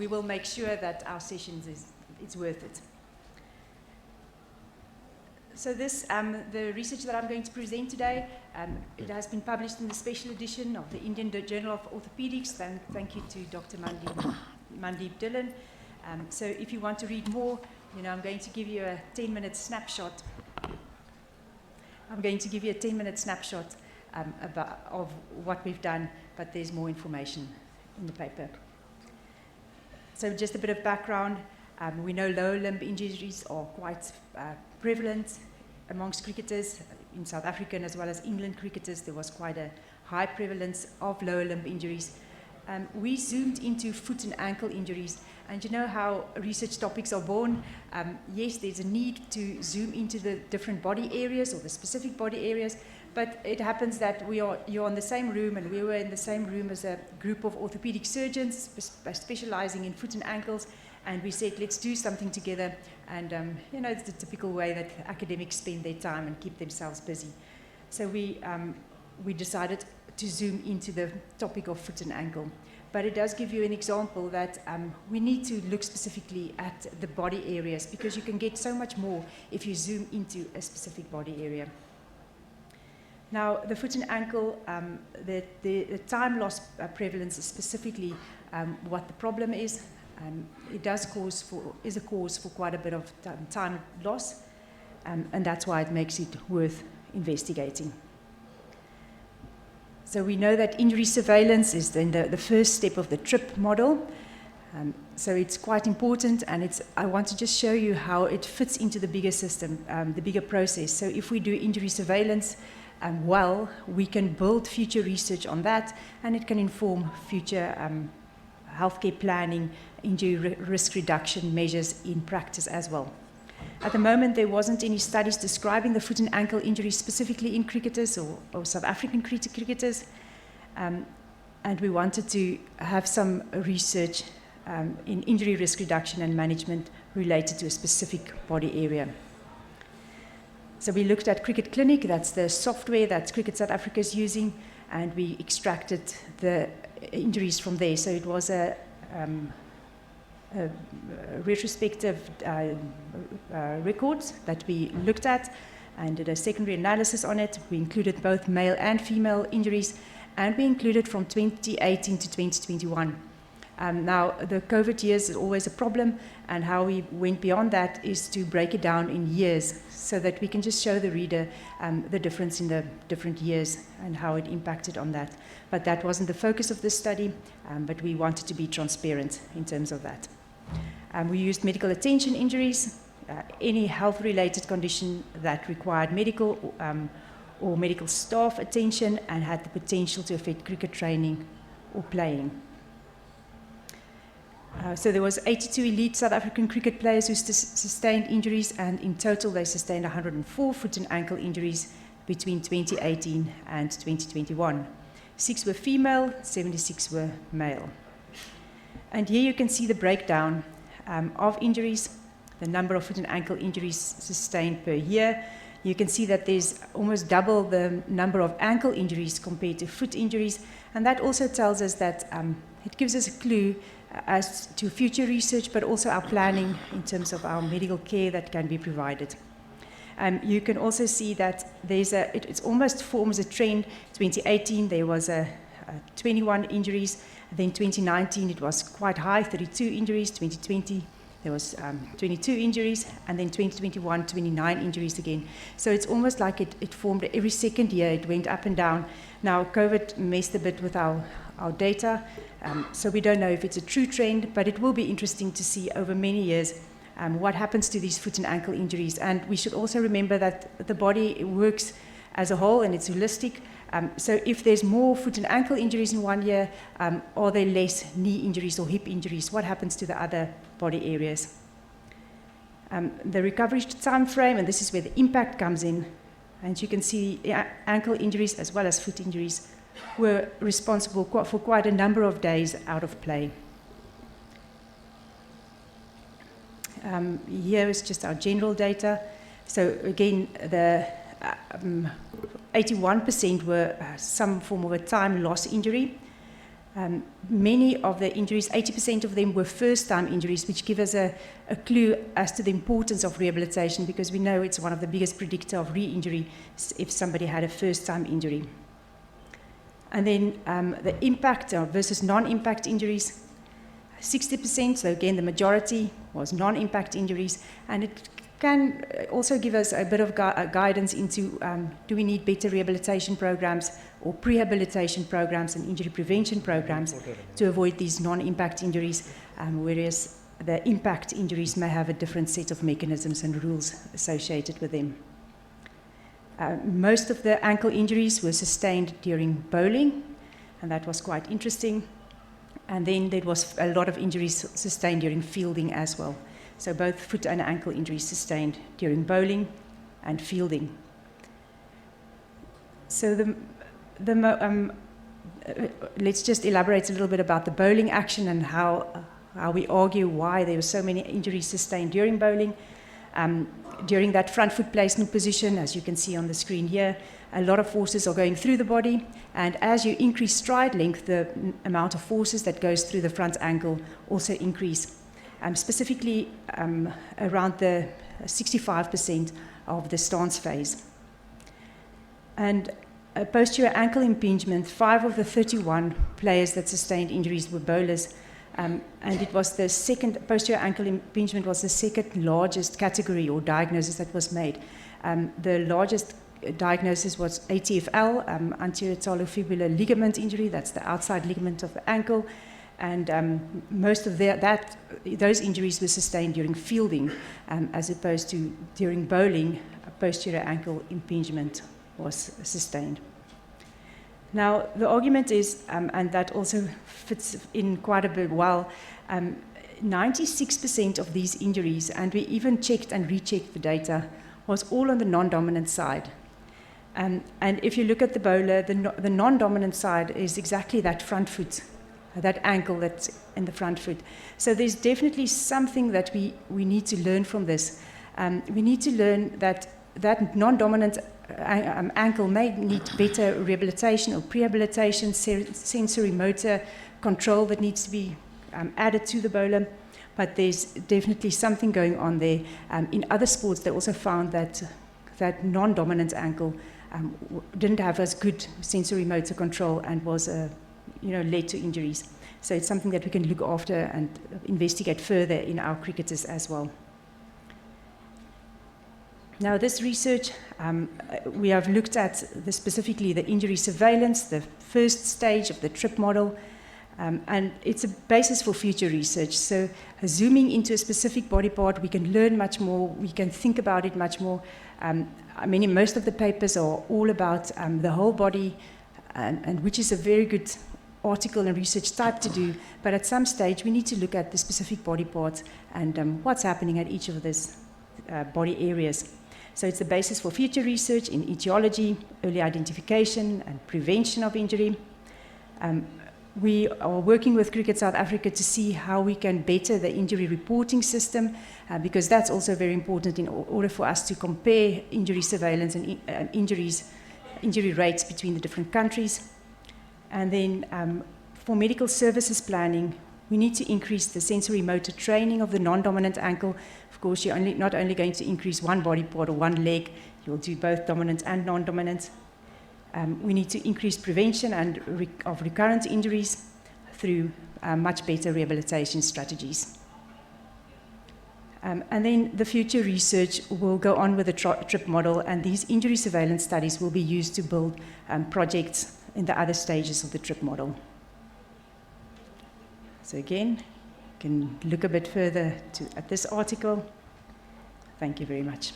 will make sure that our sessions it's worth it. So this, the research that I'm going to present today, it has been published in the special edition of the Indian Journal of Orthopaedics. Thank you to Dr. Mandeep Dhillon. So if you want to read more, I'm going to give you a 10-minute snapshot. I'm going to give you a 10-minute snapshot of what we've done, but there's more information in the paper. So just a bit of background. We know lower limb injuries are quite prevalent amongst cricketers. In South African as well as England cricketers, there was quite a high prevalence of lower limb injuries. We zoomed into foot and ankle injuries, and you know how research topics are born. Yes, there's a need to zoom into the different body areas or the specific body areas, but it happens that you're in the same room, and we were in the same room as a group of orthopedic surgeons specializing in foot and ankles, and we said, let's do something together. And it's the typical way that academics spend their time and keep themselves busy. So we decided to zoom into the topic of foot and ankle. But it does give you an example that we need to look specifically at the body areas, because you can get so much more if you zoom into a specific body area. Now, the foot and ankle, the time loss prevalence is specifically what the problem is. It is a cause for quite a bit of time loss, and that's why it makes it worth investigating. So we know that injury surveillance is then the first step of the TRIP model. So it's quite important, and I want to just show you how it fits into the bigger system, the bigger process. So if we do injury surveillance well, we can build future research on that, and it can inform future healthcare planning, injury risk reduction measures in practice as well. At the moment, there wasn't any studies describing the foot and ankle injuries specifically in cricketers or South African cricketers, and we wanted to have some research in injury risk reduction and management related to a specific body area. So we looked at Cricket Clinic, that's the software that Cricket South Africa is using, and we extracted the injuries from there. So it was a retrospective records that we looked at and did a secondary analysis on it. We included both male and female injuries, and we included from 2018 to 2021. Now, the COVID years is always a problem, and how we went beyond that is to break it down in years so that we can just show the reader the difference in the different years and how it impacted on that. But that wasn't the focus of this study, but we wanted to be transparent in terms of that. We used medical attention injuries, any health-related condition that required medical or medical staff attention and had the potential to affect cricket training or playing. So there was 82 elite South African cricket players who sustained injuries, and in total they sustained 104 foot and ankle injuries between 2018 and 2021. 6 were female, 76 were male. And here you can see the breakdown of injuries, the number of foot and ankle injuries sustained per year. You can see that there's almost double the number of ankle injuries compared to foot injuries, and that also tells us that it gives us a clue as to future research, but also our planning in terms of our medical care that can be provided. You can also see that it almost forms a trend. 2018 there was 21 injuries, then 2019 it was quite high, 32 injuries, 2020 there was 22 injuries, and then 2021, 29 injuries again. So it's almost like it formed every second year, it went up and down. Now COVID messed a bit with our data, so we don't know if it's a true trend, but it will be interesting to see over many years what happens to these foot and ankle injuries. And we should also remember that the body works as a whole and it's holistic. So if there's more foot and ankle injuries in one year, are there less knee injuries or hip injuries? What happens to the other body areas? The recovery time frame, and this is where the impact comes in, and you can see ankle injuries as well as foot injuries were responsible for quite a number of days out of play. Here is just our general data. So again, the 81% were some form of a time loss injury. Many of the injuries, 80% of them, were first-time injuries, which give us a clue as to the importance of rehabilitation, because we know it's one of the biggest predictor of re-injury if somebody had a first-time injury. And then the impact versus non-impact injuries, 60%, so again the majority was non-impact injuries, and it can also give us a bit of guidance into do we need better rehabilitation programs or prehabilitation programs and injury prevention programs to avoid these non-impact injuries, whereas the impact injuries may have a different set of mechanisms and rules associated with them. Most of the ankle injuries were sustained during bowling, and that was quite interesting. And then there was a lot of injuries sustained during fielding as well. So both foot and ankle injuries sustained during bowling and fielding. So let's just elaborate a little bit about the bowling action and how we argue why there were so many injuries sustained during bowling. During that front foot placement position, as you can see on the screen here, a lot of forces are going through the body, and as you increase stride length, the amount of forces that goes through the front ankle also increase. Specifically around the 65% of the stance phase. And posterior ankle impingement, 5 of the 31 players that sustained injuries were bowlers, and it was the second, posterior ankle impingement was the second largest category or diagnosis that was made. The largest diagnosis was ATFL, anterior talofibular ligament injury, that's the outside ligament of the ankle. And most of those injuries were sustained during fielding, as opposed to during bowling, a posterior ankle impingement was sustained. Now, the argument is, and that also fits in quite a bit well, 96% of these injuries, and we even checked and rechecked the data, was all on the non-dominant side. And if you look at the bowler, the non-dominant side is exactly that front foot, that ankle that's in the front foot. So there's definitely something that we need to learn from this. We need to learn that non-dominant ankle may need better rehabilitation or prehabilitation, sensory motor control that needs to be added to the bowler, but there's definitely something going on there. In other sports, they also found that non-dominant ankle didn't have as good sensory motor control and was led to injuries. So it's something that we can look after and investigate further in our cricketers as well. Now, this research, we have looked at specifically the injury surveillance, the first stage of the TRIP model, and it's a basis for future research. So zooming into a specific body part, we can learn much more, we can think about it much more. Most of the papers are all about the whole body, and which is a very good article and research type to do, but at some stage we need to look at the specific body parts and what's happening at each of these body areas. So it's the basis for future research in etiology, early identification and prevention of injury. We are working with Cricket South Africa to see how we can better the injury reporting system, because that's also very important in order for us to compare injury surveillance and injury rates between the different countries. And then for medical services planning, we need to increase the sensory motor training of the non-dominant ankle. Of course, you're not only going to increase one body part or one leg, you'll do both dominant and non-dominant. We need to increase prevention of recurrent injuries through much better rehabilitation strategies. And then the future research will go on with the TRIP model, and these injury surveillance studies will be used to build projects in the other stages of the TRIP model. So again, you can look a bit further at this article. Thank you very much.